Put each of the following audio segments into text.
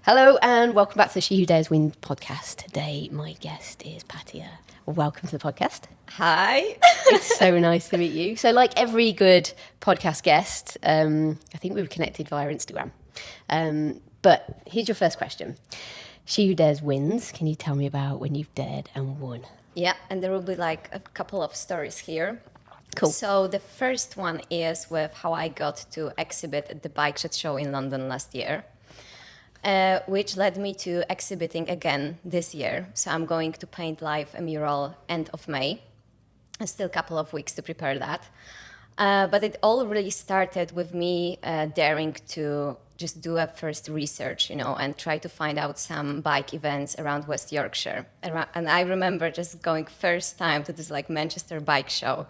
Hello and welcome back to the She Who Dares Wins podcast. Today my guest is Patia. Welcome to the podcast. Hi. It's so nice to meet you. So like every good podcast guest, I think we were connected via Instagram. But here's your first question. She Who Dares Wins. Can you tell me about when you've dared and won? Yeah, and there will be like a couple of stories here. Cool. So the first one is with how I got to exhibit at the bike shed show in London last year. Which led me to exhibiting again this year. So I'm going to paint live a mural end of May. And still a couple of weeks to prepare that. But it all really started with me daring to just do a first research, and try to find out some bike events around West Yorkshire. And I remember just going first time to this like Manchester bike show.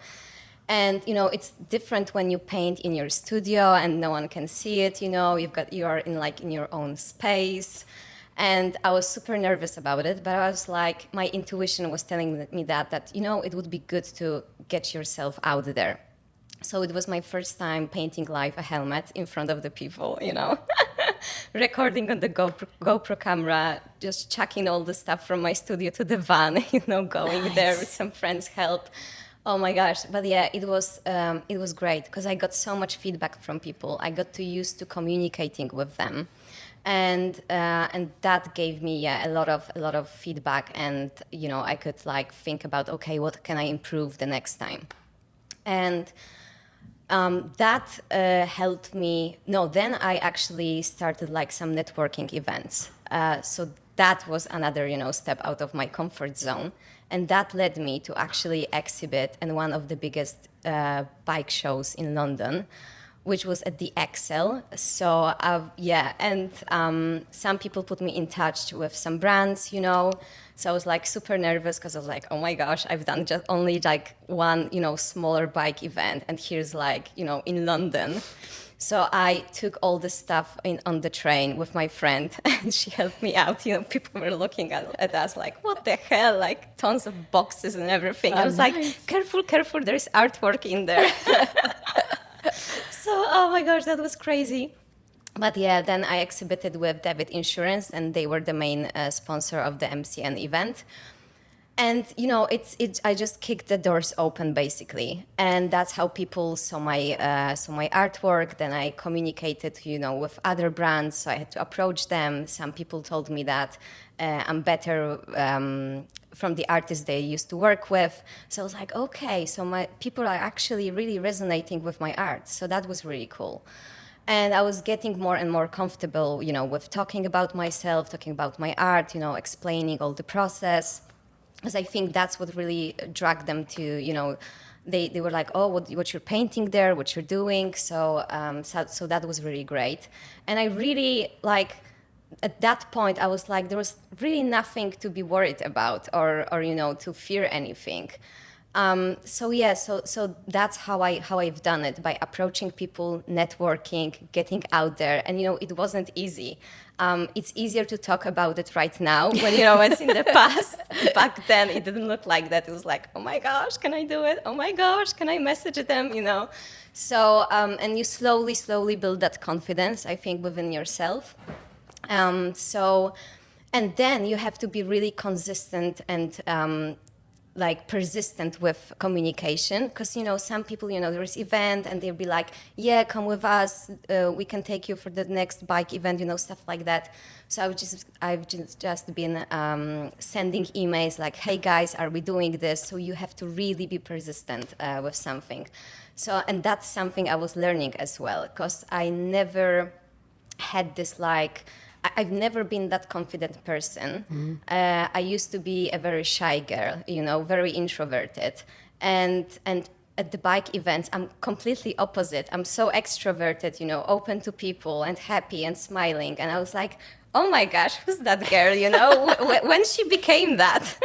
And it's different when you paint in your studio and no one can see it. You are in your own space, and I was super nervous about it. But I was like, my intuition was telling me that it would be good to get yourself out there. So it was my first time painting live a helmet in front of the people. Recording on the GoPro camera, just chucking all the stuff from my studio to the van. Going Nice. there with some friends' help. Oh my gosh! But yeah, it was great because I got so much feedback from people. I got used to communicating with them, and that gave me a lot of feedback. And I could think about, okay, what can I improve the next time, and that helped me. No, then I actually started some networking events. So that was another step out of my comfort zone. And that led me to actually exhibit in one of the biggest bike shows in London, which was at the Excel. So some people put me in touch with some brands, So I was super nervous because I was like, oh my gosh, I've done just only one, smaller bike event, and here's in London. So I took all the stuff on the train with my friend, and she helped me out. People were looking at us like, what the hell? Tons of boxes and everything. I was nice. like, careful, there's artwork in there. So, oh my gosh, that was crazy. But yeah, then I exhibited with David Insurance, and they were the main sponsor of the MCN event. And I just kicked the doors open basically, and that's how people saw my artwork. Then I communicated, with other brands, so I had to approach them. Some people told me that I'm better from the artists they used to work with. So I was like, okay, so my people are actually really resonating with my art. So that was really cool. And I was getting more and more comfortable, with talking about myself, talking about my art, explaining all the process. Because I think that's what really dragged them to, they were like, oh, what you're painting there, what you're doing. So that was really great. And I really at that point, I was like, there was really nothing to be worried about or to fear anything. So that's how I've done it, by approaching people, networking, getting out there. And, it wasn't easy. It's easier to talk about it right now when, it's in the past. Back then, it didn't look like that. It was like, oh my gosh, can I do it? Oh my gosh, can I message them, So, and you slowly build that confidence, I think, within yourself. And then you have to be really consistent and persistent with communication, because some people, there's event and they'll be like, yeah, come with us, we can take you for the next bike event, stuff like that. So I've just been sending emails like, hey guys, are we doing this? So you have to really be persistent with something. So, and that's something I was learning as well, because I never had this I've never been that confident person. Mm-hmm. I used to be a very shy girl, very introverted. And at the bike events, I'm completely opposite. I'm so extroverted, open to people and happy and smiling. And I was like, oh my gosh, who's that girl, when she became that?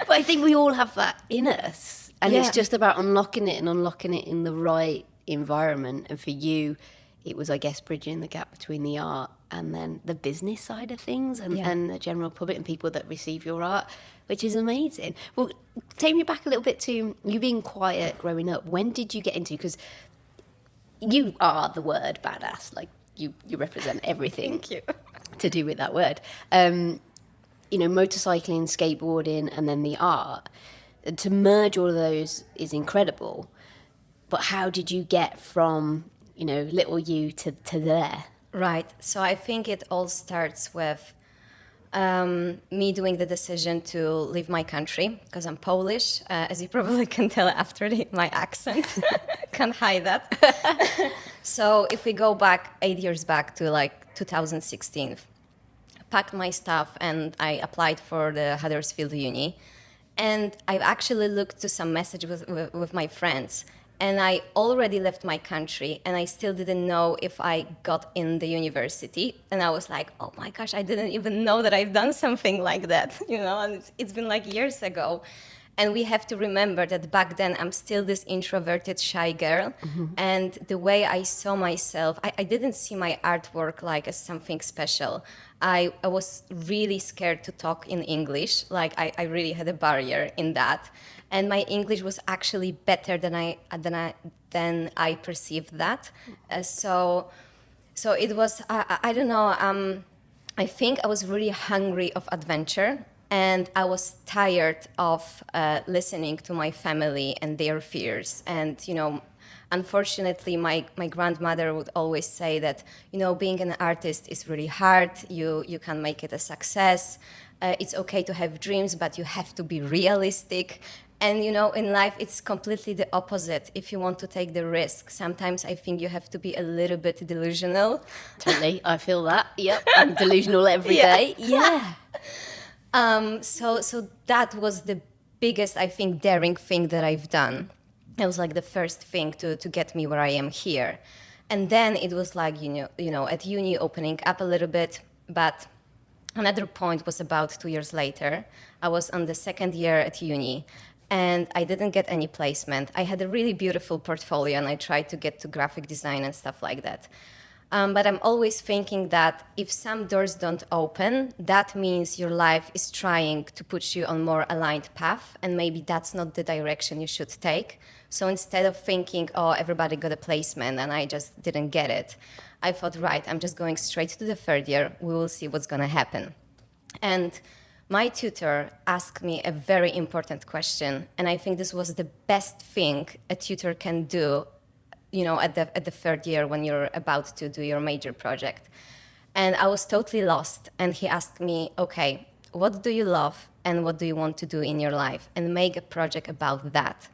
But I think we all have that in us. And It's just about unlocking it in the right environment. And for you, it was, I guess, bridging the gap between the art and then the business side of things and the general public and people that receive your art, which is amazing. Well, take me back a little bit to you being quiet growing up. When did you get into, because you are the word badass, you represent everything. Thank you. to do with that word. Motorcycling, skateboarding, and then the art. To merge all of those is incredible. But how did you get from, little you to there? Right. So I think it all starts with me doing the decision to leave my country because I'm Polish, as you probably can tell after my accent. Can't hide that. So if we go back 8 years back to like 2016, I packed my stuff and I applied for the Huddersfield Uni. And I've actually looked to some messages with my friends. And I already left my country and I still didn't know if I got in the university. And I was like, oh my gosh, I didn't even know that I've done something like that, and it's been like years ago. And we have to remember that back then I'm still this introverted, shy girl. Mm-hmm. And the way I saw myself, I didn't see my artwork like as something special. I was really scared to talk in English. Like I really had a barrier in that. And my English was actually better than I perceived that. So it was, I don't know, I think I was really hungry of adventure. And I was tired of listening to my family and their fears. And, unfortunately, my grandmother would always say that, being an artist is really hard. You can make it a success. It's okay to have dreams, but you have to be realistic. And, in life, it's completely the opposite. If you want to take the risk, sometimes I think you have to be a little bit delusional. Totally. I feel that. Yep. I'm delusional every day. Yeah. So that was the biggest, I think, daring thing that I've done. It was like the first thing to get me where I am here. And then it was like, at uni opening up a little bit. But another point was about 2 years later. I was on the second year at uni and I didn't get any placement. I had a really beautiful portfolio and I tried to get to graphic design and stuff like that. But I'm always thinking that if some doors don't open, that means your life is trying to put you on more aligned path, and maybe that's not the direction you should take. So instead of thinking, oh, everybody got a placement and I just didn't get it, I thought, right, I'm just going straight to the third year. We will see what's going to happen. And my tutor asked me a very important question, and I think this was the best thing a tutor can do at the third year when you're about to do your major project. And I was totally lost. And he asked me, okay, what do you love and what do you want to do in your life? And make a project about that.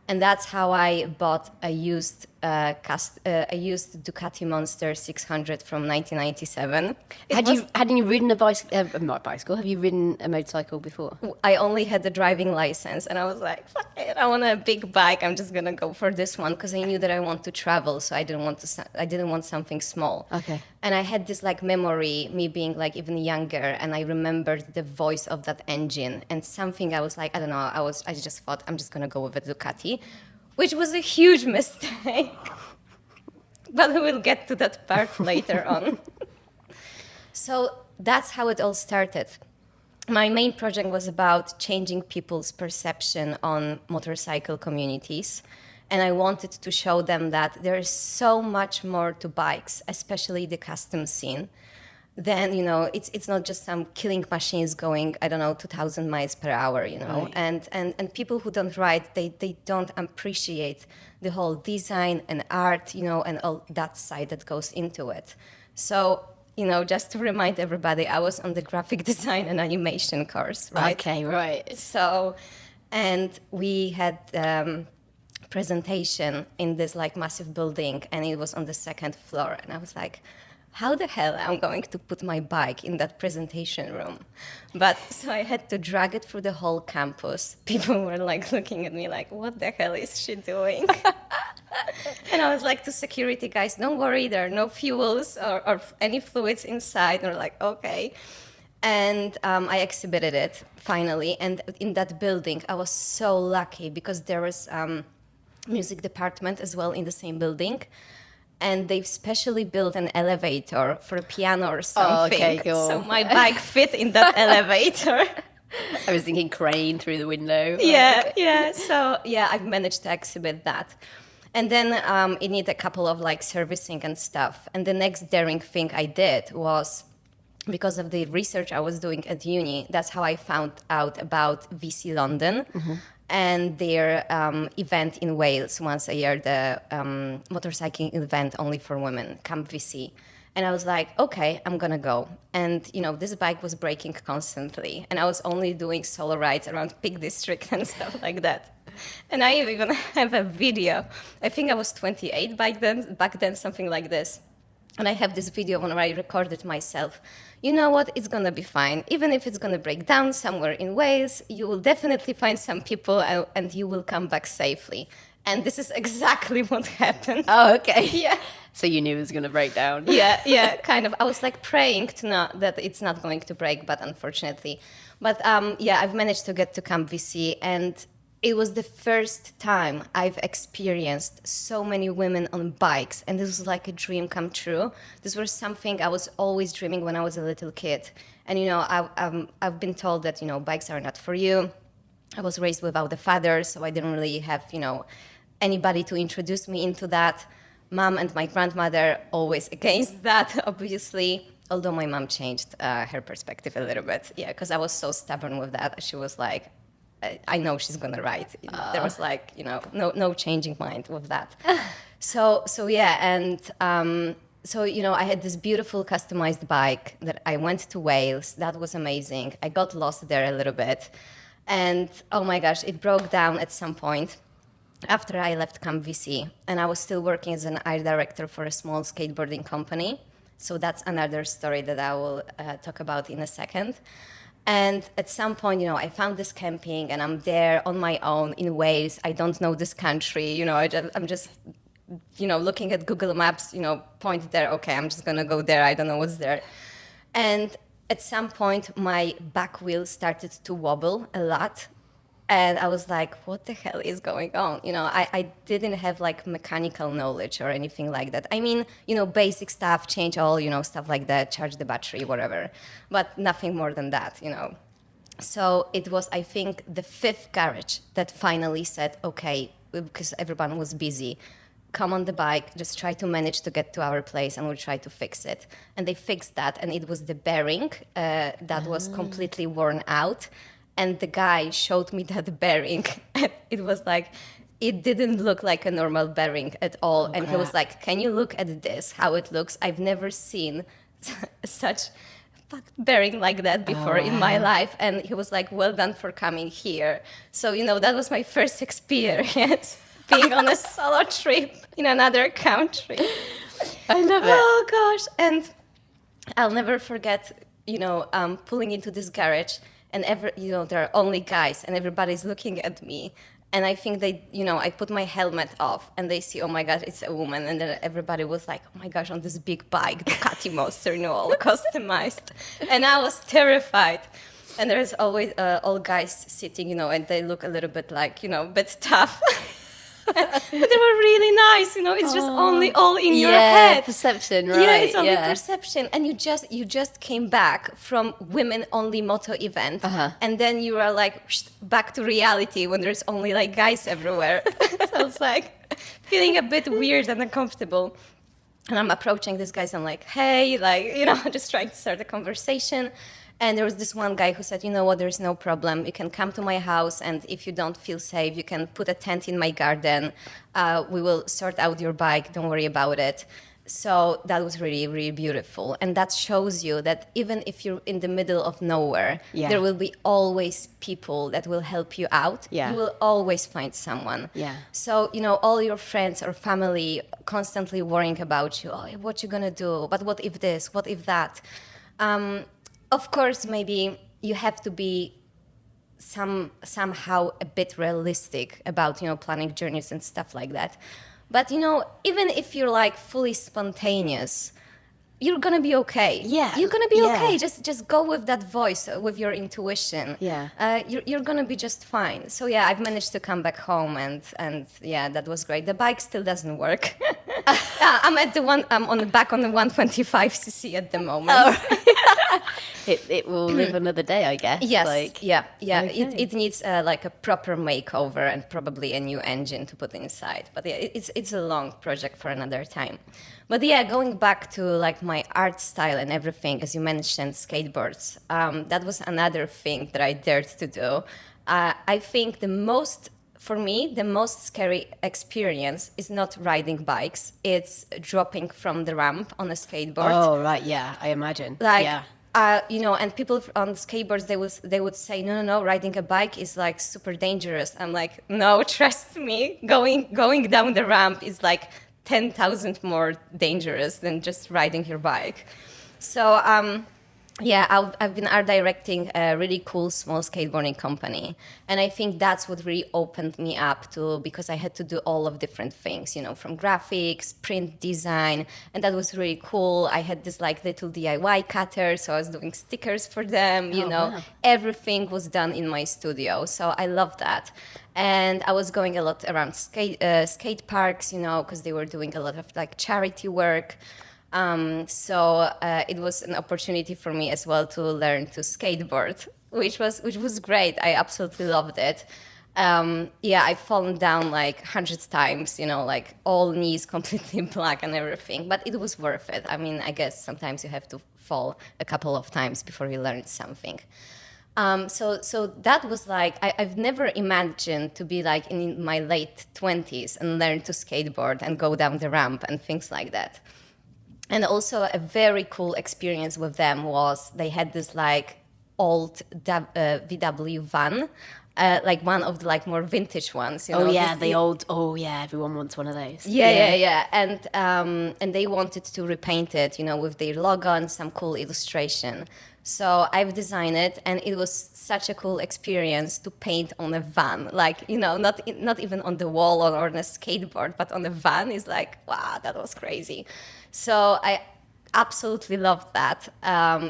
And that's how I bought a used Ducati Monster 600 from 1997. Hadn't you ridden a bicycle? Have you ridden a motorcycle before? I only had the driving license, and I was like, fuck it, I want a big bike. I'm just gonna go for this one because I knew that I want to travel, so I didn't want something small. Okay. And I had this like memory, me being like even younger, and I remembered the voice of that engine and something. I was like, I don't know. I just thought I'm just gonna go with a Ducati, which was a huge mistake. But we'll get to that part later on. So that's how it all started. My main project was about changing people's perception on motorcycle communities. And I wanted to show them that there is so much more to bikes, especially the custom scene. Then, it's not just some killing machines going, 2,000 miles per hour, Right. And people who don't ride, they don't appreciate the whole design and art, and all that side that goes into it. So, just to remind everybody, I was on the graphic design and animation course, right? Okay, right. So, and we had presentation in this like massive building, and it was on the second floor. And I was like, how the hell I'm going to put my bike in that presentation room? But so I had to drag it through the whole campus. People were like looking at me like, what the hell is she doing? And I was like to security guys, don't worry, there are no fuels or any fluids inside. And they're like, okay. And I exhibited it finally. And in that building, I was so lucky because there was music department as well in the same building. And they've specially built an elevator for a piano or something. Oh, okay, cool. So my bike fit in that elevator. I was thinking crane through the window. Yeah. So, I've managed to exhibit that. And then it needed a couple of like servicing and stuff. And the next daring thing I did was because of the research I was doing at uni, that's how I found out about VC London and their event in Wales once a year, the motorcycling event only for women, Camp VC. And I was like, okay, I'm gonna go. And this bike was breaking constantly, and I was only doing solo rides around Peak District and stuff like that. And I even have a video. I think I was 28 back then, something like this. And I have this video when I recorded myself. You know what? It's going to be fine. Even if it's going to break down somewhere in Wales, you will definitely find some people and you will come back safely. And this is exactly what happened. Oh, okay. Yeah. So you knew it was going to break down. Yeah, kind of. I was like praying that it's not going to break, but unfortunately. But I've managed to get to Camp VC, and it was the first time I've experienced so many women on bikes, and this was like a dream come true. This was something I was always dreaming when I was a little kid. And I've been told that bikes are not for you. I was raised without a father, so I didn't really have anybody to introduce me into that. Mom and my grandmother always against that, obviously. Although my mom changed her perspective a little bit, because I was so stubborn with that. She was like, I know she's gonna ride. There was like, no changing mind with that. So I had this beautiful customized bike that I went to Wales. That was amazing. I got lost there a little bit, and oh my gosh, it broke down at some point after I left Camp VC, and I was still working as an art director for a small skateboarding company. So that's another story that I will talk about in a second. And at some point, I found this camping, and I'm there on my own in Wales. I don't know this country. I'm just looking at Google Maps, point there. Okay, I'm just going to go there. I don't know what's there. And at some point, my back wheel started to wobble a lot. And I was like, what the hell is going on? I didn't have like mechanical knowledge or anything like that. I mean, basic stuff, change oil, stuff like that, charge the battery, whatever. But nothing more than that, So it was, I think, the fifth garage that finally said, okay, because everyone was busy, come on the bike, just try to manage to get to our place and we'll try to fix it. And they fixed that, and it was the bearing that was completely worn out. And the guy showed me that bearing. It was like, it didn't look like a normal bearing at all. And he was like, can you look at this, how it looks? I've never seen such bearing like that before in my life. And he was like, well done for coming here. So, that was my first experience being on a solo trip in another country. I love it. Oh, gosh. And I'll never forget, pulling into this garage. And there are only guys, and everybody's looking at me. And I think I put my helmet off, and they see, oh my God, it's a woman. And then everybody was like, oh my gosh, on this big bike, Ducati Monster, all customized. And I was terrified. And there's always all guys sitting, and they look a little bit like, a bit tough. But they were really nice, it's just only all in your head. Perception, right? Yeah, it's only perception. And you just came back from women-only moto event, and then you are like back to reality when there's only like guys everywhere. So it's like feeling a bit weird and uncomfortable. And I'm approaching these guys, I'm like, hey, just trying to start a conversation. And there was this one guy who said, you know what, there's no problem. You can come to my house, and if you don't feel safe, you can put a tent in my garden. We will sort out your bike. Don't worry about it. So that was really, really beautiful. And that shows you that even if you're in the middle of nowhere, there will be always people that will help you out. Yeah. You will always find someone. Yeah. So, all your friends or family constantly worrying about you. Oh, what you gonna do? But what if this? What if that? Of course, maybe you have to be somehow a bit realistic about, planning journeys and stuff like that. But, even if you're like fully spontaneous, you're going to be okay. Yeah. You're going to be okay. Just go with that voice, with your intuition. Yeah. You're going to be just fine. So, I've managed to come back home and that was great. The bike still doesn't work. I'm on the 125cc at the moment. Oh. It will live another day, I guess. Yes, Like, yeah. okay. It needs like a proper makeover and probably a new engine to put inside. But yeah, it's a long project for another time. But yeah, going back to like my art style and everything, as you mentioned, skateboards. That was another thing that I dared to do. I think for me, the most scary experience is not riding bikes. It's dropping from the ramp on a skateboard. Oh, right. Yeah, I imagine. Like, yeah. And people on skateboards, they would say, no, riding a bike is like super dangerous. I'm like, no, trust me, going down the ramp is like 10,000 more dangerous than just riding your bike. So, I've been art directing a really cool small skateboarding company. And I think that's what really opened me up to, because I had to do all of different things, from graphics, print design. And that was really cool. I had this like little DIY cutter, so I was doing stickers for them, Wow. Everything was done in my studio. So I love that. And I was going a lot around skate parks, because they were doing a lot of like charity work. So it was an opportunity for me as well to learn to skateboard, which was great. I absolutely loved it. I've fallen down like hundreds times, like all knees completely black and everything, but it was worth it. I mean, I guess sometimes you have to fall a couple of times before you learn something. So that was like, I've never imagined to be like in my late 20s and learn to skateboard and go down the ramp and things like that. And also a very cool experience with them was they had this like old VW van, like one of the like more vintage ones. Everyone wants one of those. Yeah. And they wanted to repaint it, with their logo and some cool illustration. So I've designed it, and it was such a cool experience to paint on a van. Like, not even on the wall or on a skateboard, but on a van is like, wow, that was crazy. So I absolutely loved that.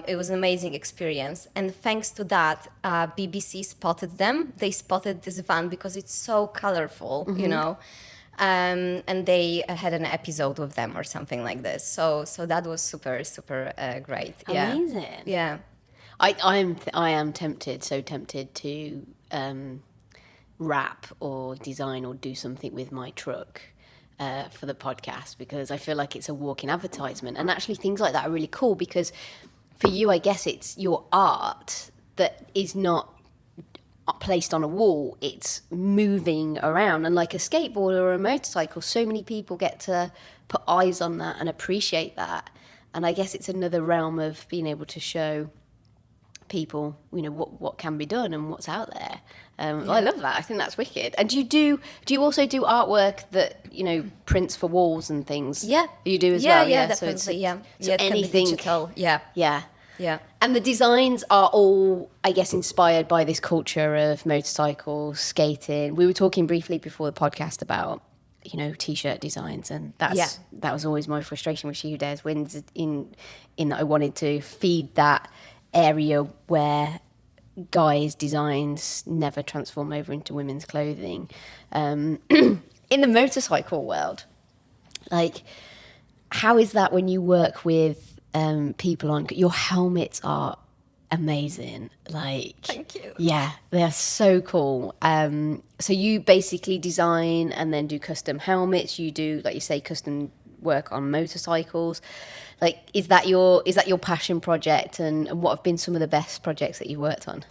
It was an amazing experience. And thanks to that, BBC spotted them. They spotted this van because it's so colorful, and they had an episode with them or something like this. So that was super, super great. Yeah. Amazing. Yeah. I am tempted to rap or design or do something with my truck for the podcast, because I feel like it's a walking advertisement. And actually things like that are really cool, because for you, I guess it's your art that is not placed on a wall, it's moving around. And like a skateboard or a motorcycle, so many people get to put eyes on that and appreciate that. And I guess it's another realm of being able to show people, what can be done and what's out there. I love that. I think that's wicked. And do you also do artwork that prints for walls and things? Yeah, you do as well. Yeah, definitely. So anything digital. Yeah. And the designs are all, I guess, inspired by this culture of motorcycles, skating. We were talking briefly before the podcast about t-shirt designs, and that was always my frustration with She Who Dares Wins, in that I wanted to feed that area where guys' designs never transform over into women's clothing. In the motorcycle world, like, how is that when you work with people on your helmets? Are amazing. Like, thank you. Yeah, they're so cool. So you basically design and then do custom helmets. You do, like you say, custom work on motorcycles. Like, is that your passion project, and what have been some of the best projects that you worked on?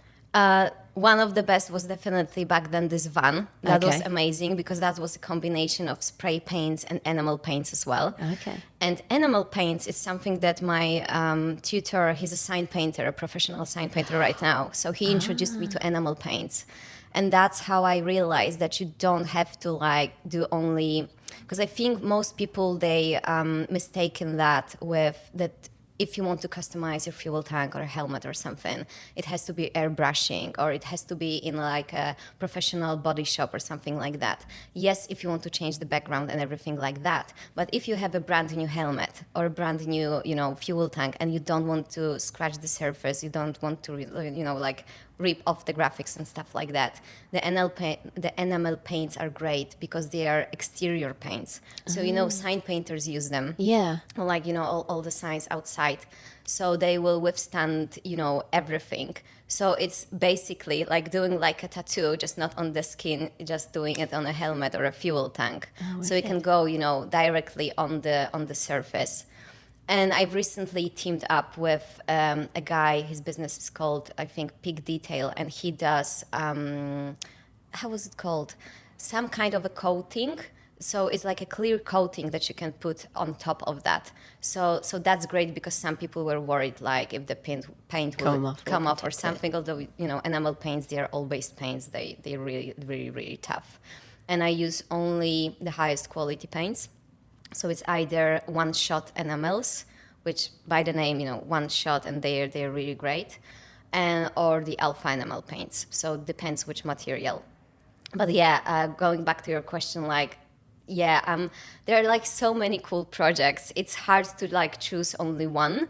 One of the best was definitely back then this van. That was amazing, because that was a combination of spray paints and enamel paints as well. Okay. And enamel paints is something that my tutor, he's a sign painter, a professional sign painter right now. So he introduced me to enamel paints. And that's how I realized that you don't have to like do only, because I think most people, they mistaken that with that if you want to customize your fuel tank or a helmet or something, it has to be airbrushing, or it has to be in like a professional body shop or something like that. Yes, if you want to change the background and everything like that. But if you have a brand new helmet or a brand new, fuel tank, and you don't want to scratch the surface, you don't want to, like rip off the graphics and stuff like that. The enamel paints are great because they are exterior paints. So, sign painters use them. Yeah. Like, all the signs outside. So they will withstand, everything. So it's basically like doing like a tattoo, just not on the skin, just doing it on a helmet or a fuel tank. So it can go, directly on the surface. And I've recently teamed up with a guy. His business is called, I think, Peak Detail, and he does how was it called? Some kind of a coating. So it's like a clear coating that you can put on top of that. So that's great because some people were worried, like if the paint will come off or something. Although enamel paints, they are oil-based paints. They're really, really, really tough. And I use only the highest quality paints. So it's either one-shot enamels, which by the name, one shot, and they're really great, or the alpha enamel paints. So it depends which material. But going back to your question, there are like so many cool projects. It's hard to like choose only one.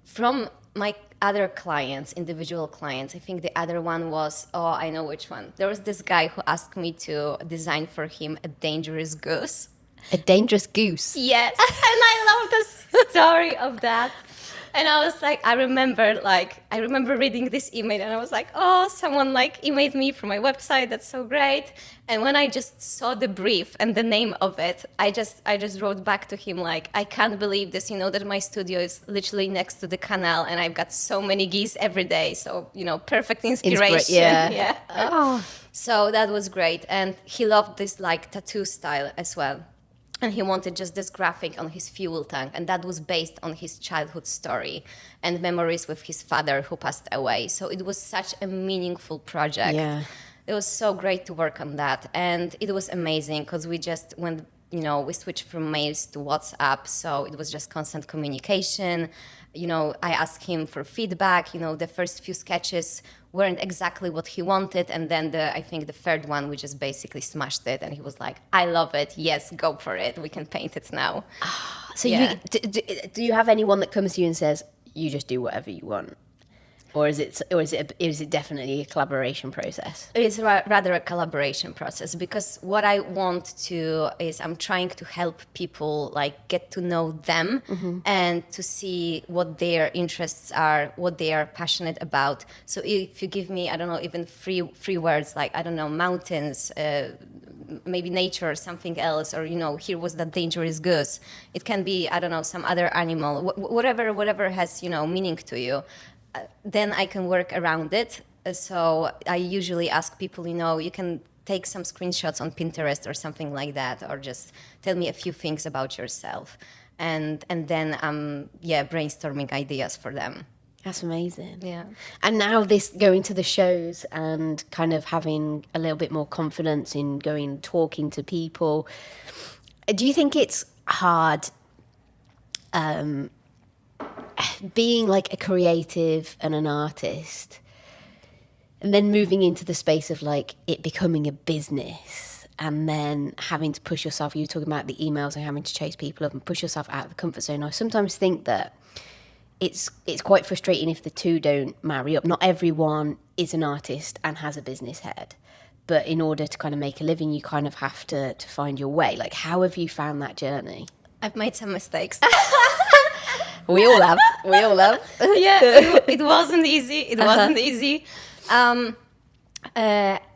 From my other clients, individual clients, I think the other one was, I know which one. There was this guy who asked me to design for him a dangerous goose. A dangerous goose? Yes. And I love the story of that. And I was like, I remember reading this email and I was like, someone like emailed me from my website. That's so great. And when I just saw the brief and the name of it, I just wrote back to him like, I can't believe this, that my studio is literally next to the canal and I've got so many geese every day. So, perfect inspiration. Yeah. Oh. So that was great. And he loved this like tattoo style as well. And he wanted just this graphic on his fuel tank. And that was based on his childhood story and memories with his father who passed away. So it was such a meaningful project. Yeah. It was so great to work on that. And it was amazing because we just went, we switched from mails to WhatsApp. So it was just constant communication. I asked him for feedback. The first few sketches weren't exactly what he wanted. And then I think the third one, we just basically smashed it. And he was like, I love it. Yes, go for it. We can paint it now. So do you have anyone that comes to you and says, you just do whatever you want? Or is it definitely a collaboration process? It's rather a collaboration process because what I want to is I'm trying to help people like get to know them and to see what their interests are, what they are passionate about. So if you give me, I don't know, even free words like, I don't know, mountains, maybe nature or something else, or here was that dangerous goose. It can be, I don't know, some other animal, whatever has meaning to you. Then I can work around it. So I usually ask people, you can take some screenshots on Pinterest or something like that, or just tell me a few things about yourself, and then brainstorming ideas for them. That's amazing. Yeah. And now this going to the shows and kind of having a little bit more confidence in talking to people. Do you think it's hard being like a creative and an artist and then moving into the space of like it becoming a business and then having to push yourself? You were talking about the emails and having to chase people up and push yourself out of the comfort zone. I sometimes think that it's quite frustrating if the two don't marry up. Not everyone is an artist and has a business head, but in order to kind of make a living, you kind of have to find your way. Like, how have you found that journey? I've made some mistakes. We all have. Yeah, it wasn't easy. It wasn't easy.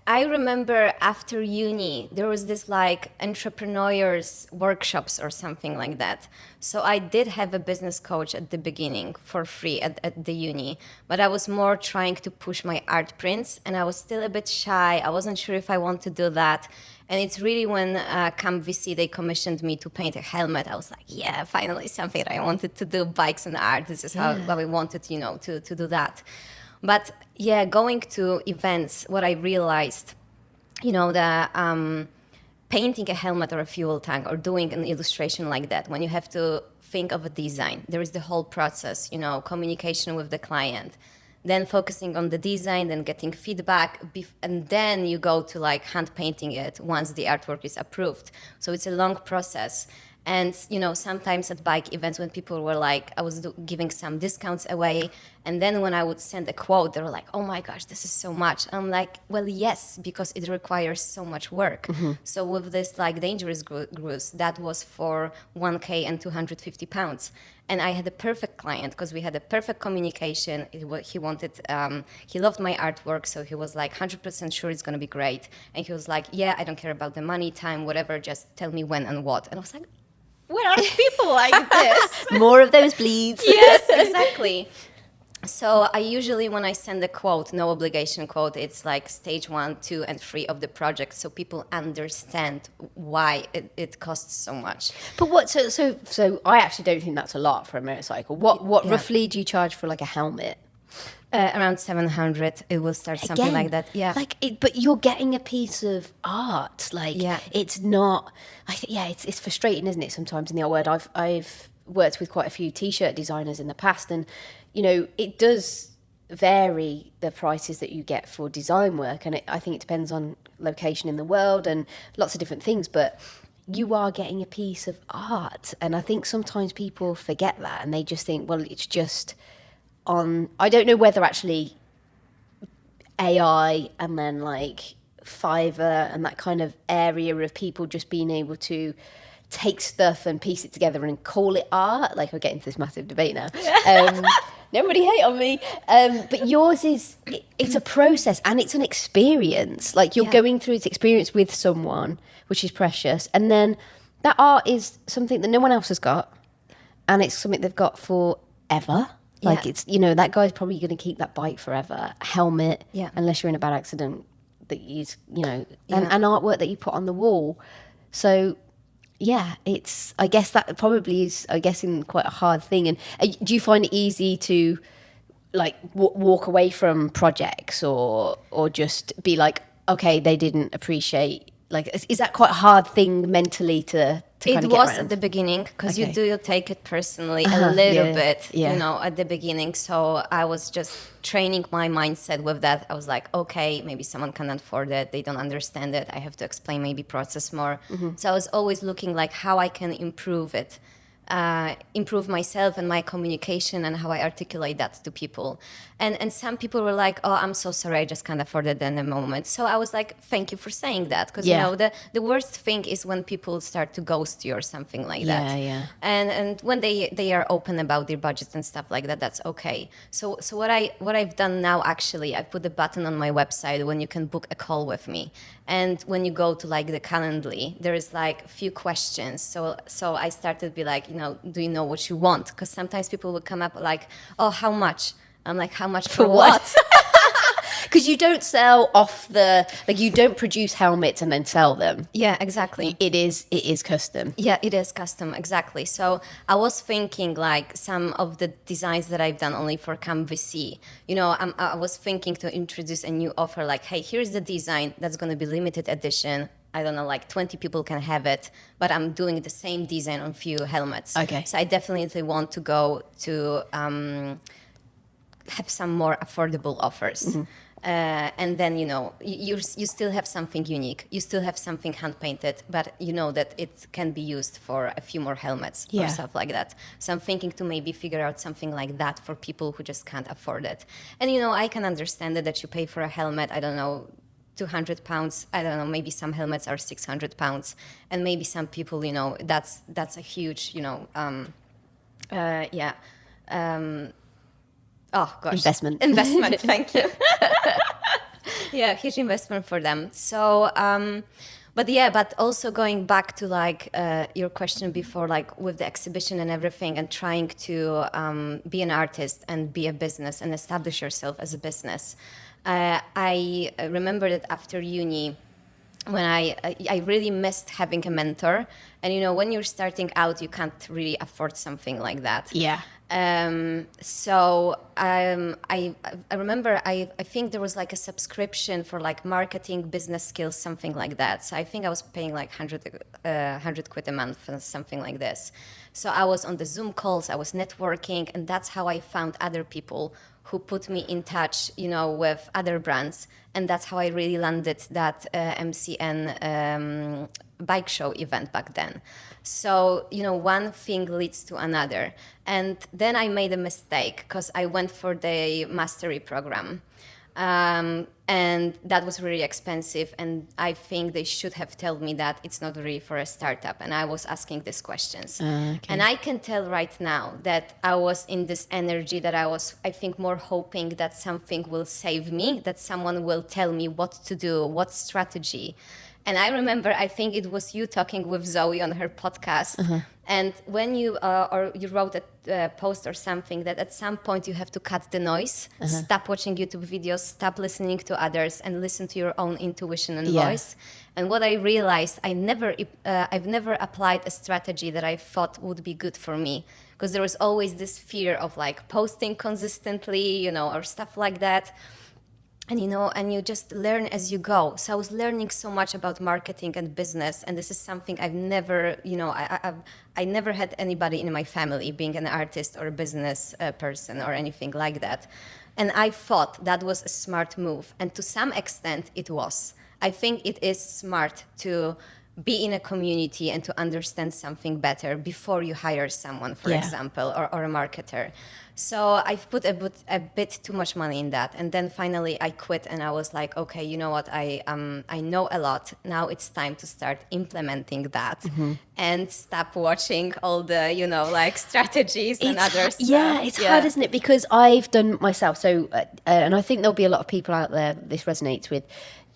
I remember after uni, there was this like entrepreneurs workshops or something like that. So I did have a business coach at the beginning for free at the uni, but I was more trying to push my art prints and I was still a bit shy. I wasn't sure if I want to do that. And it's really when Camp VC, they commissioned me to paint a helmet. I was like, yeah, finally something that I wanted to do, bikes and art. This is how I wanted, to do that. But yeah, going to events, what I realized, painting a helmet or a fuel tank or doing an illustration like that, when you have to think of a design, there is the whole process, communication with the client, then focusing on the design, then getting feedback, and then you go to like hand painting it once the artwork is approved. So it's a long process. And, sometimes at bike events when people were like, I was giving some discounts away And then when I would send a quote, they were like, oh my gosh, this is so much. I'm like, well, yes, because it requires so much work. So with this like dangerous cruise, that was for 1K and 250 pounds. And I had a perfect client because we had a perfect communication. He wanted, he loved my artwork, so he was like 100% sure it's going to be great. And he was like, yeah, I don't care about the money, time, whatever, just tell me when and what. And I was like, where are people like this? More of those, please. Yes, exactly. So I usually, when I send a quote, no obligation quote, it's like stage 1, 2, and 3 of the project, so people understand why it costs so much. But what? So I actually don't think that's a lot for a motorcycle. What Yeah. roughly do you charge for like a helmet? Around 700, it will start something Again, like that. Yeah. Like, but you're getting a piece of art. Like, Yeah. it's not. It's frustrating, isn't it? Sometimes in the art world, I've worked with quite a few t-shirt designers in the past, and it does vary the prices that you get for design work, and I think it depends on location in the world and lots of different things. But you are getting a piece of art, and I think sometimes people forget that, and they just think, well, it's just on. I don't know whether actually AI and then like Fiverr and that kind of area of people just being able to take stuff and piece it together and call it art. Like, we're getting into this massive debate now. Nobody hate on me. But yours it's a process and it's an experience. Like, you're going through this experience with someone, which is precious. And then that art is something that no one else has got. And it's something they've got forever. Like, it's, that guy's probably going to keep that bike forever. Helmet, unless you're in a bad accident, that and artwork that you put on the wall. So, yeah, I guess that probably is, in quite a hard thing. And do you find it easy to, like, walk away from projects or just be like, okay, they didn't appreciate, like, is that quite a hard thing mentally to kind of get was around? at the beginning, because you do take it personally a little bit, at the beginning. So I was just training my mindset with that. I was like, okay, maybe someone cannot afford it. They don't understand it. I have to explain maybe process more. So I was always looking like how I can improve it. Improve myself and my communication and how I articulate that to people. And some people were like, oh, I'm so sorry, I just can't afford it in the moment. So I was like, thank you for saying that. Because, the worst thing is when people start to ghost you or something like that. Yeah. And when they are open about their budgets and stuff like that, that's okay. So what I've done now, actually, I put a button on my website when you can book a call with me. And when you go to like the Calendly, there is like a few questions. So I started to be like, do you know what you want? Because sometimes people will come up like, oh, how much? I'm like, how much for what? Because you don't sell you don't produce helmets and then sell them. Yeah, exactly. It is custom. Yeah, it is custom, exactly. So I was thinking like some of the designs that I've done only for CamVC. I was thinking to introduce a new offer like, hey, here's the design that's going to be limited edition. I don't know, like 20 people can have it, but I'm doing the same design on few helmets. Okay. So I definitely want to go to have some more affordable offers. And then, you still have something unique. You still have something hand-painted, but you know that it can be used for a few more helmets or stuff like that. So I'm thinking to maybe figure out something like that for people who just can't afford it. And, I can understand that you pay for a helmet, I don't know, 200 pounds. I don't know, maybe some helmets are 600 pounds. And maybe some people, that's a huge, oh gosh. Investment, thank you. Yeah, huge investment for them. So, but also going back to like your question before, like with the exhibition and everything, and trying to be an artist and be a business and establish yourself as a business. I remember that after uni, when I really missed having a mentor. And, when you're starting out, you can't really afford something like that. Yeah. So I remember I think there was like a subscription for like marketing, business skills, something like that. So I think I was paying like 100 quid a month for something like this. So I was on the Zoom calls, I was networking, and that's how I found other people who put me in touch, with other brands. And that's how I really landed that MCN bike show event back then. So, one thing leads to another. And then I made a mistake because I went for the mastery program. And that was really expensive. And I think they should have told me that it's not really for a startup. And I was asking these questions. Okay. And I can tell right now that I was in this energy that I think, more hoping that something will save me, that someone will tell me what to do, what strategy. And I remember, I think it was you talking with Zoe on her podcast. And when you wrote a post or something that at some point you have to cut the noise, stop watching YouTube videos, stop listening to others, and listen to your own intuition and voice. And what I realized, I've never applied a strategy that I thought would be good for me, because there was always this fear of like posting consistently, or stuff like that. And you just learn as you go. So I was learning so much about marketing and business, and this is something I've never, I never had anybody in my family being an artist or a business person or anything like that. And I thought that was a smart move, and to some extent it was. I think it is smart to be in a community and to understand something better before you hire someone, for example, or a marketer. So I've put a bit too much money in that. And then finally I quit, and I was like, okay, you know what? I know a lot. Now it's time to start implementing that and stop watching all the, strategies and other stuff. Yeah, it's hard, isn't it? Because I've done myself. So, and I think there'll be a lot of people out there this resonates with.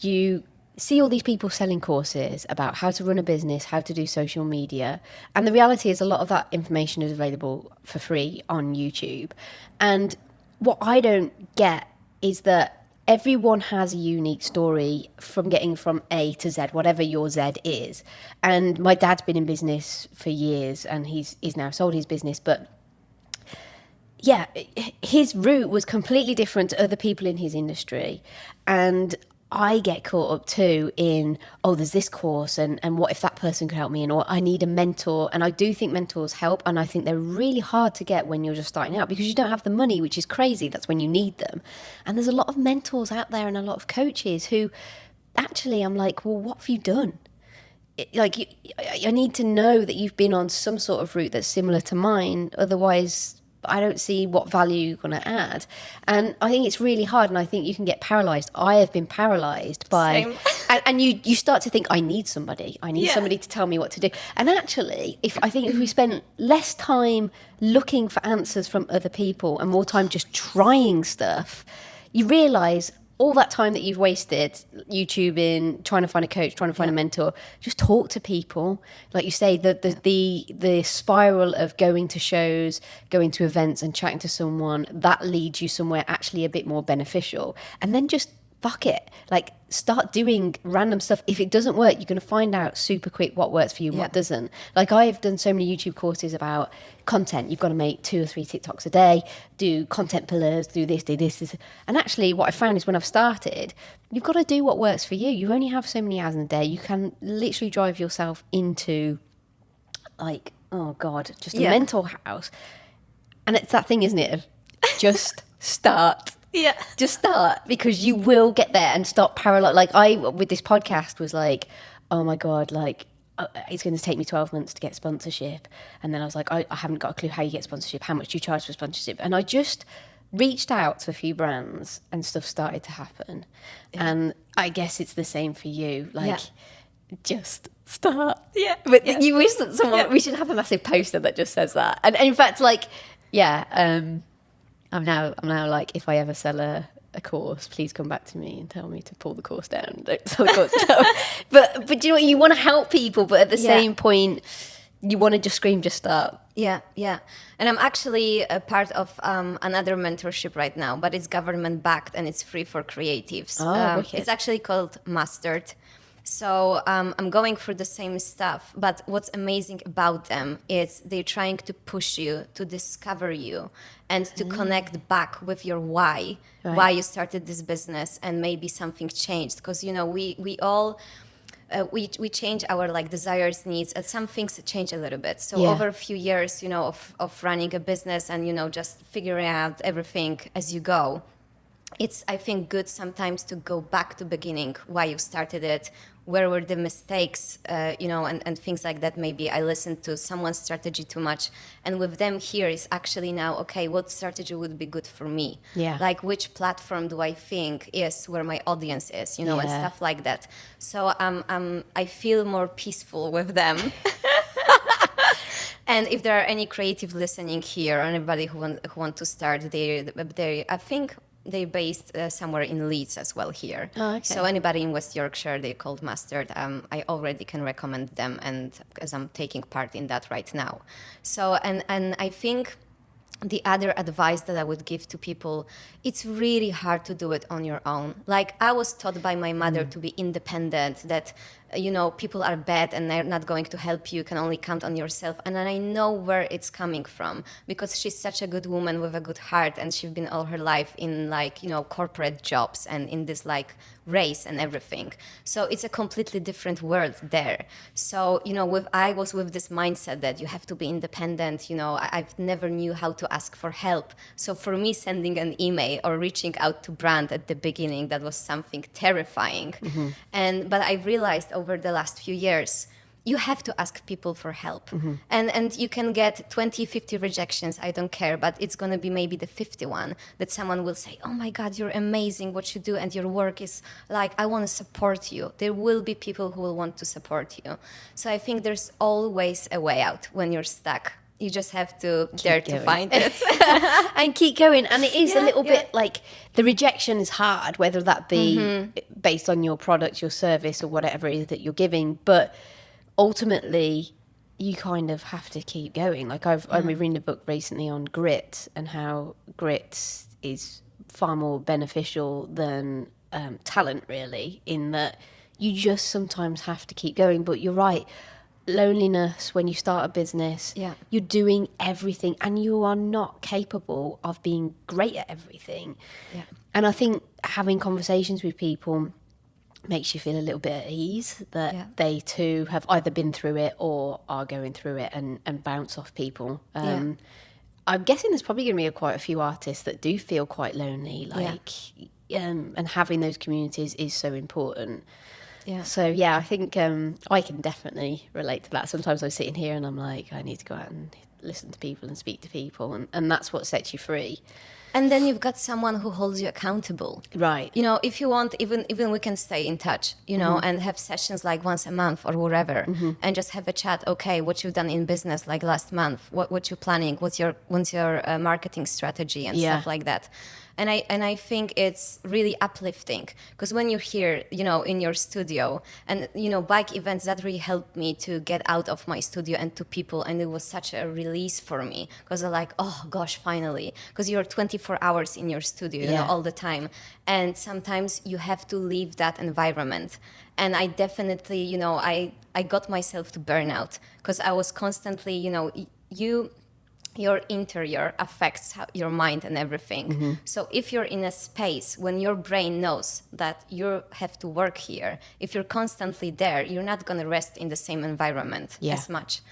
You see all these people selling courses about how to run a business, how to do social media. And the reality is a lot of that information is available for free on YouTube. And what I don't get is that everyone has a unique story from getting from A to Z, whatever your Z is. And my dad's been in business for years, and he's now sold his business. But yeah, his route was completely different to other people in his industry. And I get caught up too in, there's this course and what if that person could help me, or I need a mentor. And I do think mentors help, and I think they're really hard to get when you're just starting out because you don't have the money, which is crazy. That's when you need them. And there's a lot of mentors out there and a lot of coaches who actually I'm like, well, what have you done? I need to know that you've been on some sort of route that's similar to mine. Otherwise, I don't see what value you're going to add. And I think it's really hard, and I think you can get paralyzed. I have been paralyzed by... and you start to think, I need somebody. I need somebody to tell me what to do. And actually, if we spend less time looking for answers from other people and more time just trying stuff, you realise all that time that you've wasted YouTubing, trying to find a coach, trying to find a mentor, just talk to people. Like you say, the spiral of going to shows, going to events and chatting to someone, that leads you somewhere actually a bit more beneficial. And then just fuck it. Like, start doing random stuff. If it doesn't work, you're going to find out super quick what works for you and what doesn't. Like, I've done so many YouTube courses about content. You've got to make 2 or 3 TikToks a day, do content pillars, do this, do this. And actually what I found is when I've started, you've got to do what works for you. You only have so many hours in a day. You can literally drive yourself into like, oh God, just a mental house. And it's that thing, isn't it, of just start. Yeah. Just start, because you will get there and stop paralyzed. Like, I, with this podcast, was like, oh my God, like, it's going to take me 12 months to get sponsorship. And then I was like, I haven't got a clue how you get sponsorship. How much do you charge for sponsorship? And I just reached out to a few brands and stuff started to happen. Yeah. And I guess it's the same for you. Like, just start. Yeah. But you wish that someone, we should have a massive poster that just says that. And in fact, like, I'm now like, if I ever sell a course, please come back to me and tell me to pull the course down. Don't sell the course down. But do you know what? You want to help people, but at the same point, you want to just scream, just start. Yeah. And I'm actually a part of another mentorship right now, but it's government backed and it's free for creatives. It's actually called Mastered. So I'm going through the same stuff, but what's amazing about them is they're trying to push you to discover you and to connect back with your why you started this business, and maybe something changed. Because, we all... we change our like desires, needs, and some things change a little bit. So over a few years, of running a business and, just figuring out everything as you go, it's, I think, good sometimes to go back to beginning, why you started it, where were the mistakes, and things like that. Maybe I listened to someone's strategy too much. And with them here is actually now, okay, what strategy would be good for me? Yeah. Like which platform do I think is where my audience is, and stuff like that. So I feel more peaceful with them. And if there are any creative listening here, or anybody who want to start, they I think they're based somewhere in Leeds as well here. Oh, okay. So anybody in West Yorkshire, they're called Mustard. I already can recommend them, and as I'm taking part in that right now. So and I think the other advice that I would give to people, it's really hard to do it on your own. Like I was taught by my mother to be independent, that people are bad and they're not going to help you, can only count on yourself. And then I know where it's coming from, because she's such a good woman with a good heart, and she's been all her life in corporate jobs and in this race and everything. So it's a completely different world there. So I was with this mindset that you have to be independent. I've never knew how to ask for help. So for me, sending an email or reaching out to brand at the beginning, that was something terrifying. Mm-hmm. But I realized over the last few years, you have to ask people for help. Mm-hmm. And you can get 20, 50 rejections, I don't care, but it's going to be maybe the 51 that someone will say, oh my God, you're amazing what you do, and your work is I want to support you. There will be people who will want to support you. So I think there's always a way out when you're stuck. You just have to dare to find it. And keep going. And it is a little bit the rejection is hard, whether that be based on your product, your service, or whatever it is that you're giving. But ultimately, you kind of have to keep going. I've been reading a book recently on grit, and how grit is far more beneficial than talent, really, in that you just sometimes have to keep going. But you're right. Loneliness, when you start a business, you're doing everything and you are not capable of being great at everything. And I think having conversations with people makes you feel a little bit at ease that they too have either been through it or are going through it, and bounce off people. I'm guessing there's probably going to be quite a few artists that do feel quite lonely, and having those communities is so important. So I think I can definitely relate to that. Sometimes I'm sitting here and I'm like, I need to go out and listen to people and speak to people, and that's what sets you free. And then you've got someone who holds you accountable. Right. If you want, even we can stay in touch, and have sessions once a month or whatever, and just have a chat. Okay, what you've done in business last month, what you're planning, what's your marketing strategy and stuff like that. And I think it's really uplifting, because when you're here, in your studio, and bike events, that really helped me to get out of my studio and to people, and it was such a release for me, because I'm like, oh gosh, finally, because you're 24 hours in your studio, all the time, and sometimes you have to leave that environment. And I definitely, I got myself to burnout, because I was constantly, your interior affects your mind and everything. So if you're in a space when your brain knows that you have to work here, if you're constantly there, you're not going to rest in the same environment as much.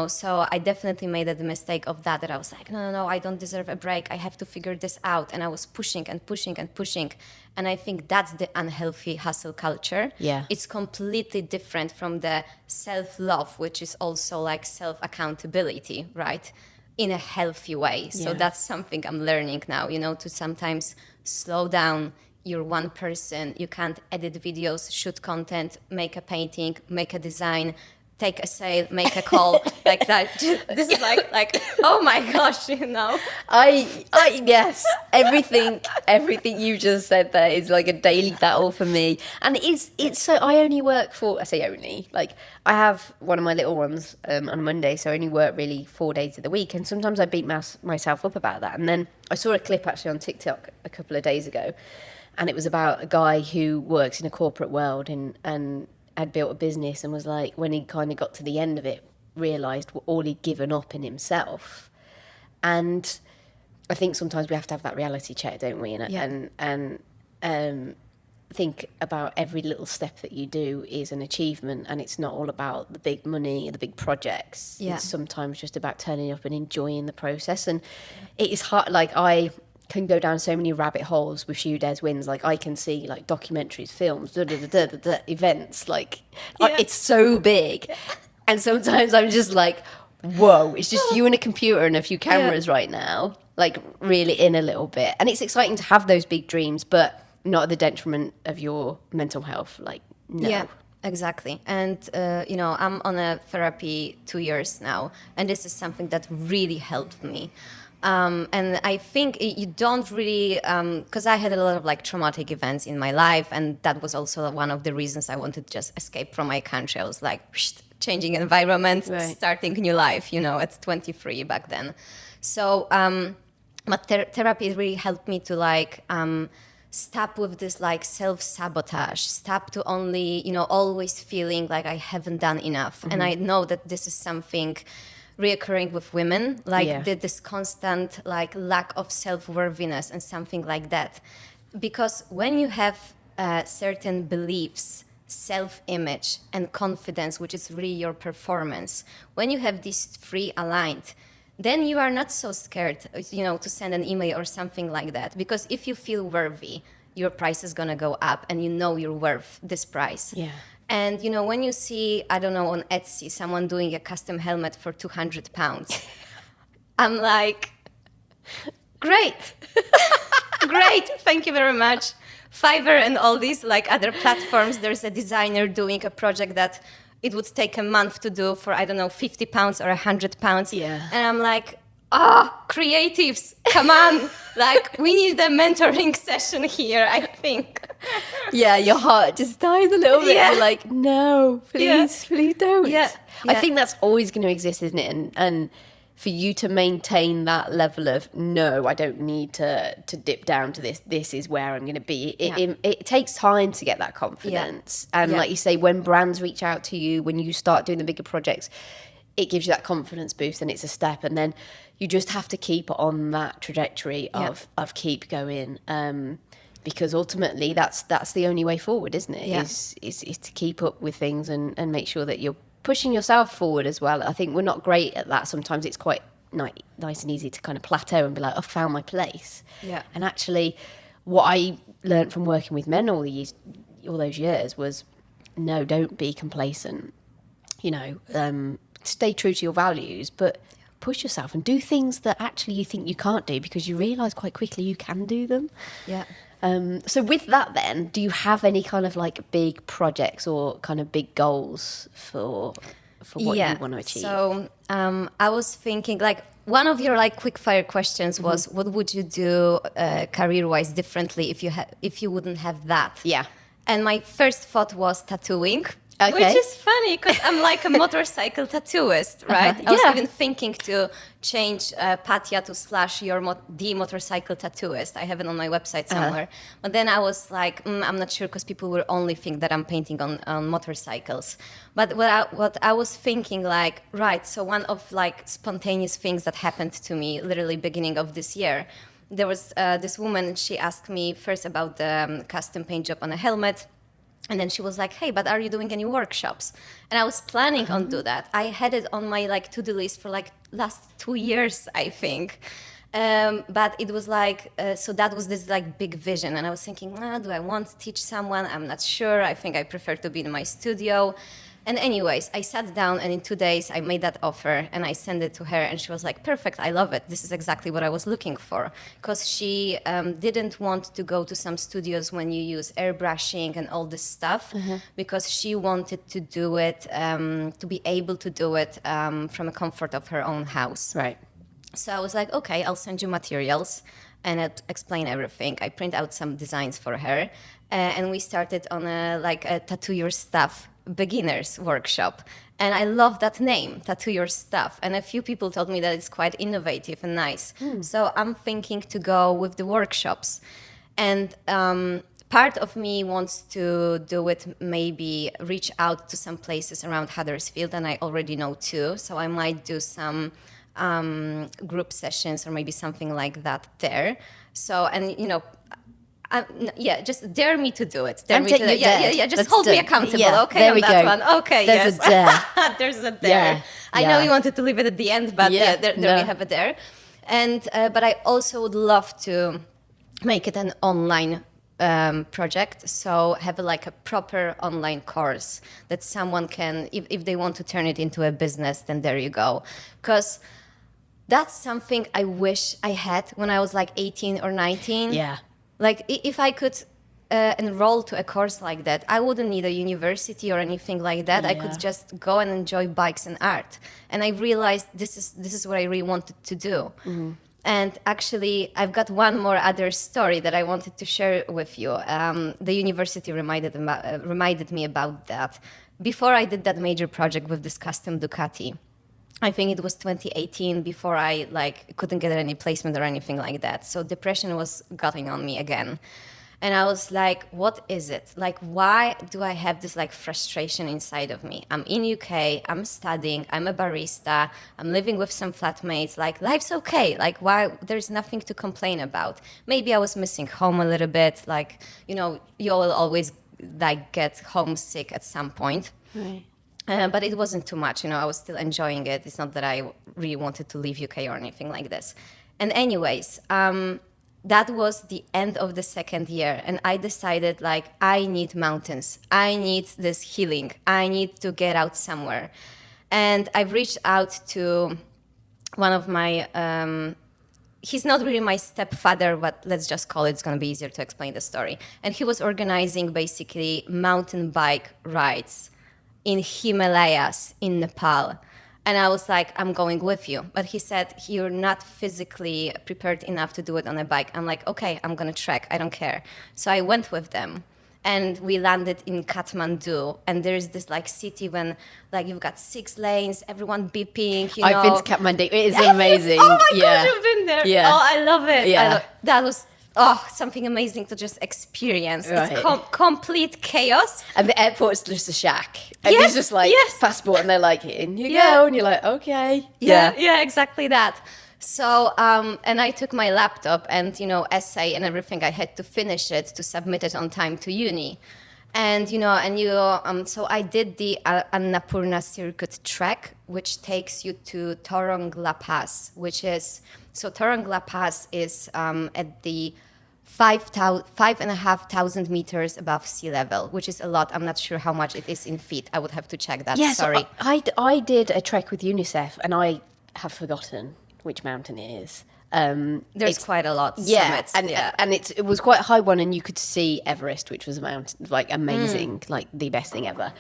So I definitely made the mistake of that I was like, no, I don't deserve a break. I have to figure this out. And I was pushing and pushing and pushing. And I think that's the unhealthy hustle culture. It's completely different from the self-love, which is also self-accountability, right? In a healthy way. So that's something I'm learning now, to sometimes slow down. You're one person. You can't edit videos, shoot content, make a painting, make a design, take a sale, make a call, like that. This is like oh my gosh, I yes, everything you just said there is like a daily battle for me. And it's so, I only work for, I say only, I have one of my little ones on a Monday, so I only work really 4 days of the week, and sometimes I beat myself up about that. And then I saw a clip actually on TikTok a couple of days ago, and it was about a guy who works in a corporate world and had built a business, and was like, when he kind of got to the end of it, realised all he'd given up in himself. And I think sometimes we have to have that reality check, don't we? And think about every little step that you do is an achievement, and it's not all about the big money or the big projects. It's sometimes just about turning up and enjoying the process. And it is hard. can go down so many rabbit holes with Shoe Des wins. Like I can see like documentaries, films, events. Like it's so big, and sometimes I'm just like, whoa! It's just you and a computer and a few cameras right now. Like really in a little bit, and it's exciting to have those big dreams, but not at the detriment of your mental health. Like no. Yeah. Exactly. And, I'm on a therapy 2 years now, and this is something that really helped me. And I think you don't really, because I had a lot of like traumatic events in my life, and that was also one of the reasons I wanted to just escape from my country. I was like, changing environment, starting new life, at 23 back then. So, but therapy really helped me to like, stop with this like self-sabotage, stop to only, always feeling like I haven't done enough. And I know that this is something reoccurring with women, like this constant like lack of self-worthiness and something like that. Because when you have certain beliefs, self-image and confidence, which is really your performance, when you have these three aligned, then you are not so scared, to send an email or something like that. Because if you feel worthy, your price is going to go up and you're worth this price. Yeah. And, when you see, I don't know, on Etsy, someone doing a custom helmet for £200, I'm like, great. Great. Thank you very much. Fiverr and all these like other platforms, there's a designer doing a project that it would take a month to do for, I don't know, £50 or £100. Yeah. And I'm like, creatives, come on. Like, we need a mentoring session here, I think. Yeah, your heart just dies a little bit. Yeah. You're like, no, please don't. Yeah. I think that's always going to exist, isn't it? And for you to maintain that level of, no, I don't need to dip down to this. This is where I'm going to be. It takes time to get that confidence. Yeah. And like you say, when brands reach out to you, when you start doing the bigger projects, it gives you that confidence boost and it's a step. And then you just have to keep on that trajectory of keep going. Because ultimately that's the only way forward, isn't it? Yeah. Is to keep up with things and make sure that you're pushing yourself forward as well. I think we're not great at that. Sometimes it's quite nice and easy to kind of plateau and be like, I found my place. Yeah. And actually, what I learned from working with men all those years was, no, don't be complacent. Stay true to your values, but push yourself and do things that actually you think you can't do because you realise quite quickly you can do them. Yeah. So with that then, do you have any kind of like big projects or kind of big goals for what you want to achieve? So I was thinking like one of your like quick fire questions was what would you do career-wise differently if you wouldn't have that? Yeah. And my first thought was tattooing. Okay. Which is funny because I'm like a motorcycle tattooist, right? I was even thinking to change Patia to / the motorcycle tattooist. I have it on my website somewhere. But then I was like, I'm not sure because people will only think that I'm painting on motorcycles. But what I was thinking like, right, so one of like spontaneous things that happened to me literally beginning of this year, there was this woman, she asked me first about the custom paint job on a helmet. And then she was like, hey, but are you doing any workshops? And I was planning on do that. I had it on my like to-do list for like last 2 years, I think. But it was like, so that was this like big vision. And I was thinking, do I want to teach someone? I'm not sure. I think I prefer to be in my studio. And anyways, I sat down and in 2 days I made that offer and I sent it to her and she was like, perfect, I love it. This is exactly what I was looking for. Because she didn't want to go to some studios when you use airbrushing and all this stuff because she wanted to do it, to be able to do it from a comfort of her own house. Right. So I was like, okay, I'll send you materials and I'll explain everything. I print out some designs for her and we started on a tattoo your stuff beginners workshop. And I love that name, Tattoo Your Stuff. And a few people told me that it's quite innovative and nice. So I'm thinking to go with the workshops. And part of me wants to do it, maybe reach out to some places around Huddersfield, and I already know 2. So I might do some group sessions or maybe something like that there. So, and just dare me to do it. Dare me to do it. Yeah. Just hold me accountable. Yeah, okay, on that one. Okay, there's a dare. There's a dare. I know you wanted to leave it at the end, but there we have a dare. And but I also would love to make it an online project, so have like a proper online course that someone can, if they want to turn it into a business, then there you go. Because that's something I wish I had when I was like 18 or 19. Yeah. Like if I could enroll to a course like that, I wouldn't need a university or anything like that. I could just go and enjoy bikes and art. And I realized this is what I really wanted to do. And actually, I've got one more other story that I wanted to share with you. The university reminded me about that. Before I did that major project with this custom Ducati, I think it was 2018, before I like couldn't get any placement or anything like that. So depression was getting on me again. And I was like, what is it? Like, why do I have this like frustration inside of me? I'm in UK, I'm studying, I'm a barista, I'm living with some flatmates, like life's okay. Like why there's nothing to complain about. Maybe I was missing home a little bit. Like, you know, you will always like get homesick at some point. Right. But it wasn't too much, you know, I was still enjoying it. It's not that I really wanted to leave UK or anything like this. And anyways, that was the end of the second year. And I decided like, I need mountains. I need this healing. I need to get out somewhere. And I've reached out to one of my, he's not really my stepfather, but let's just call it, it's going to be easier to explain the story. And he was organizing basically mountain bike rides in Himalayas in Nepal. And I was like, I'm going with you. But he said, you're not physically prepared enough to do it on a bike. I'm like, okay, I'm going to trek. I don't care. So I went with them. And we landed in Kathmandu. And there's this like city when like you've got 6 lanes, everyone beeping, you know. I've been to Kathmandu. It is amazing. Oh my gosh, you've been there. Yeah. Oh, I love it. Yeah. That was something amazing to just experience. Right. It's complete chaos. And the airport's just a shack. And Yes, it's just like passport, and they're like, in you Yeah. go. And you're like, okay. Yeah, exactly that. So, and I took my laptop and, you know, essay and everything. I had to finish it to submit it on time to uni. And, you know, so I did the Annapurna circuit trek, which takes you to Torong La Pass, so Torong La Pass is at the 5,500 meters above sea level, which is a lot. I'm not sure how much it is in feet. I would have to check that. Yes, Sorry. I did a trek with UNICEF, and I have forgotten which mountain it is. There's quite a lot. Yeah, Summits. and it was quite a high one, and you could see Everest, which was a mountain, like amazing, like the best thing ever.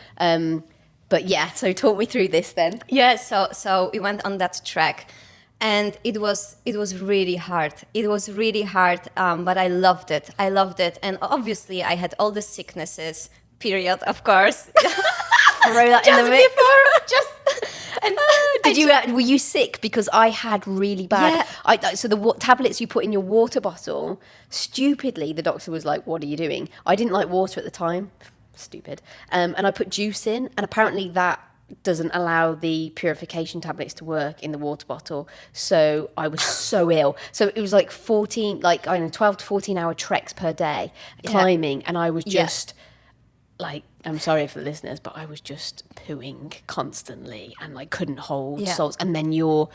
But yeah, so talk me through this then. Yeah, so we went on that trek, and it was really hard. It was really hard, but I loved it. And obviously, I had all the sicknesses. Period, of course. Throw that in the mix. And were you sick? Because I had really bad. Yeah. So the tablets you put in your water bottle, stupidly, the doctor was like, "What are you doing?" I didn't like water at the time. Stupid. And I put juice in, and apparently that doesn't allow the purification tablets to work in the water bottle. So I was so ill. So it was like 12 to 14 hour treks per day climbing, and I was just like, I'm sorry for the listeners, but I was just pooing constantly and like couldn't hold salts. And then you're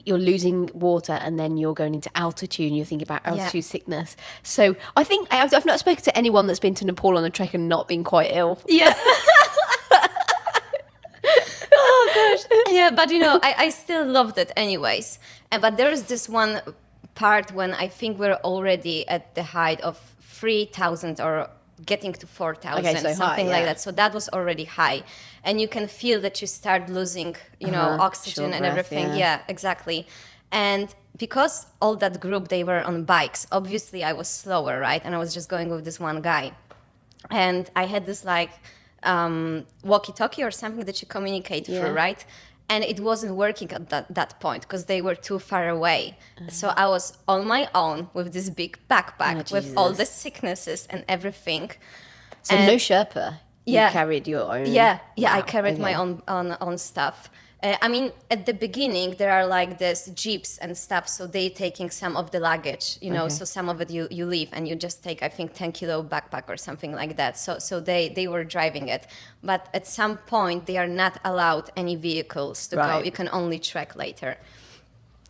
losing water, and then you're going into altitude, and you're thinking about altitude sickness. So I think I've not spoken to anyone that's been to Nepal on a trek and not been quite ill. Yeah. Oh gosh. Yeah, but you know, I still loved it anyways. But there is this one part when I think we're already at the height of 3,000 or getting to 4,000, Okay, so something high, like yeah. that. So that was already high. And you can feel that you start losing, you know, oxygen short and breath, everything. yeah. Exactly. And because all that group, they were on bikes, obviously I was slower, right? And I was just going with this one guy. And I had this like walkie-talkie or something that you communicate through, right? And it wasn't working at that point because they were too far away. So I was on my own with this big backpack with all the sicknesses and everything. So no Sherpa. You carried your own. Yeah, I carried my own stuff. I mean, at the beginning, there are like this jeeps and stuff, so they taking some of the luggage, you know, so some of it you leave and you just take, I think, 10-kilo backpack or something like that. So they were driving it. But at some point, they are not allowed any vehicles to go. You can only trek later.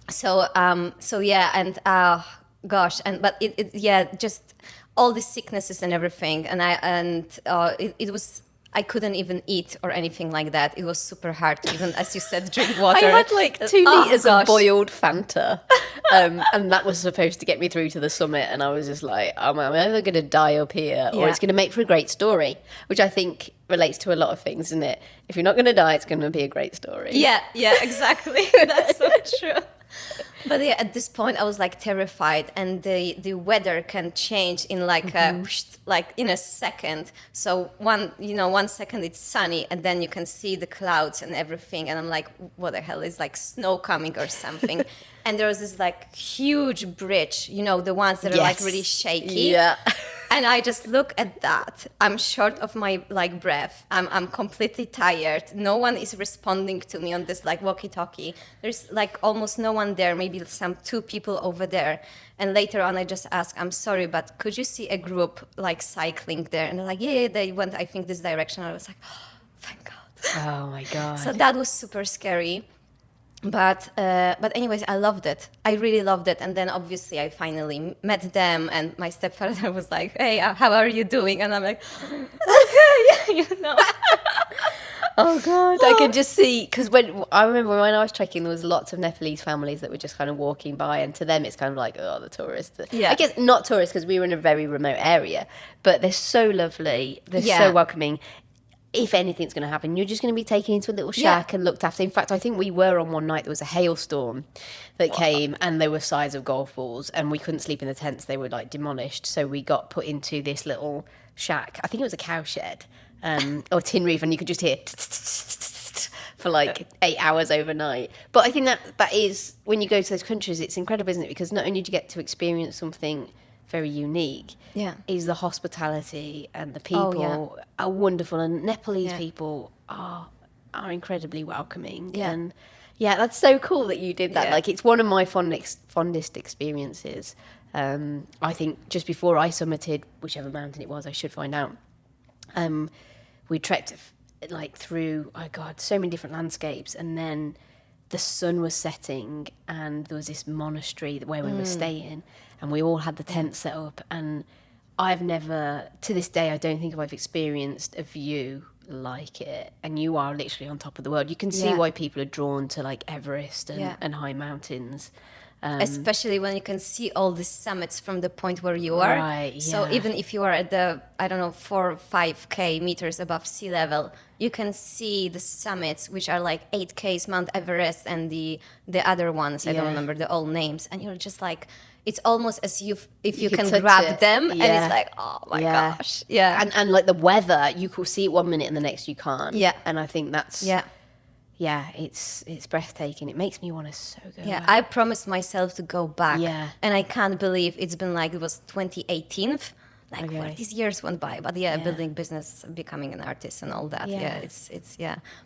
So yeah, and gosh, and but yeah, just all the sicknesses and everything, it was. I couldn't even eat or anything like that. It was super hard to even, as you said, drink water. I had like 2 Oh, litres gosh. of boiled Fanta, and that was supposed to get me through to the summit. And I was just like, I'm either going to die up here or Yeah. it's going to make for a great story, which I think relates to a lot of things, isn't it? If you're not going to die, it's going to be a great story. Yeah, exactly. That's so true. But yeah, at this point, I was like terrified, and the weather can change in like like in a second. So one second it's sunny, and then you can see the clouds and everything, and I'm like, what the hell is like snow coming or something? And there was this like huge bridge, the ones that are like really shaky. Yeah. And I just look at that. I'm short of my like breath. I'm completely tired. No one is responding to me on this like walkie-talkie. There's like almost no one there. Maybe some 2 people over there. And later on, I just ask, I'm sorry, but could you see a group like cycling there? And they're like, yeah, they went, I think, this direction. I was like, oh, thank God. Oh my God. So that was super scary. But anyways, I loved it. I really loved it. And then obviously I finally met them, and my stepfather was like, hey, how are you doing? And I'm like, okay, Oh God, I can just see, because I remember when I was trekking, there was lots of Nepalese families that were just kind of walking by, and to them it's kind of like, oh, the tourists. Yeah. I guess not tourists, because we were in a very remote area, but they're so lovely, they're so welcoming. If anything's going to happen, you're just going to be taken into a little shack and looked after. In fact, I think we were on one night, there was a hailstorm that came, and they were size of golf balls, and we couldn't sleep in the tents. They were like demolished. So we got put into this little shack. I think it was a cow shed or tin roof, and you could just hear for like 8 hours overnight. But I think that is, when you go to those countries, it's incredible, isn't it? Because not only do you get to experience something very unique, is the hospitality, and the people are wonderful, and Nepalese people are incredibly welcoming. And that's so cool that you did that. Like, it's one of my fondest experiences. I think just before I summited whichever mountain it was, I should find out, we trekked like through, oh God, so many different landscapes, and then the sun was setting, and there was this monastery where we were staying, and we all had the tent set up, and I've never, to this day, I don't think I've experienced a view like it. And you are literally on top of the world. You can see why people are drawn to like Everest and high mountains. Especially when you can see all the summits from the point where you are. Right, So even if you are at the, 4 or 5K meters above sea level, you can see the summits, which are like 8Ks, Mount Everest, and the other ones, I don't remember the old names. And you're just like, it's almost as if you can grab them, and it's like, oh my gosh. Yeah. And like the weather, you could see it 1 minute and the next you can't. Yeah. And I think that's... Yeah, it's breathtaking. It makes me want to so go back. I promised myself to go back. Yeah. And I can't believe it's been like, it was 2018. Like, where these years went by. But building business, becoming an artist and all that. It's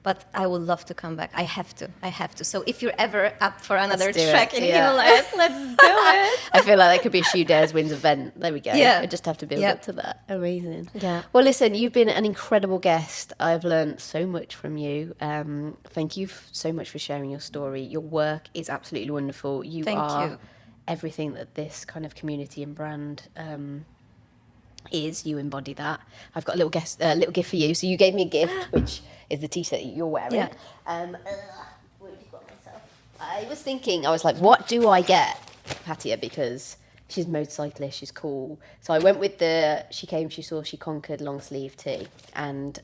But I would love to come back. I have to. So if you're ever up for another trek in Himalayas, let's do it. I feel like that could be a Shoe Dares Wins event. There we go. Yeah. I just have to build up to that. Amazing. Yeah. Well, listen, you've been an incredible guest. I've learned so much from you. Thank you so much for sharing your story. Your work is absolutely wonderful. Thank you. Everything that this kind of community and brand is. You embody that. I've got a little gift for you. So you gave me a gift, which is the t-shirt that you're wearing. Yeah. What have you got myself? I was thinking, I was like, what do I get Patia? Because she's a motorcyclist, she's cool. So I went with she came, she saw, she conquered long sleeve tee, and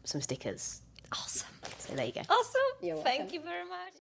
some stickers. Awesome. So there you go. Awesome. You're Thank welcome. you very much.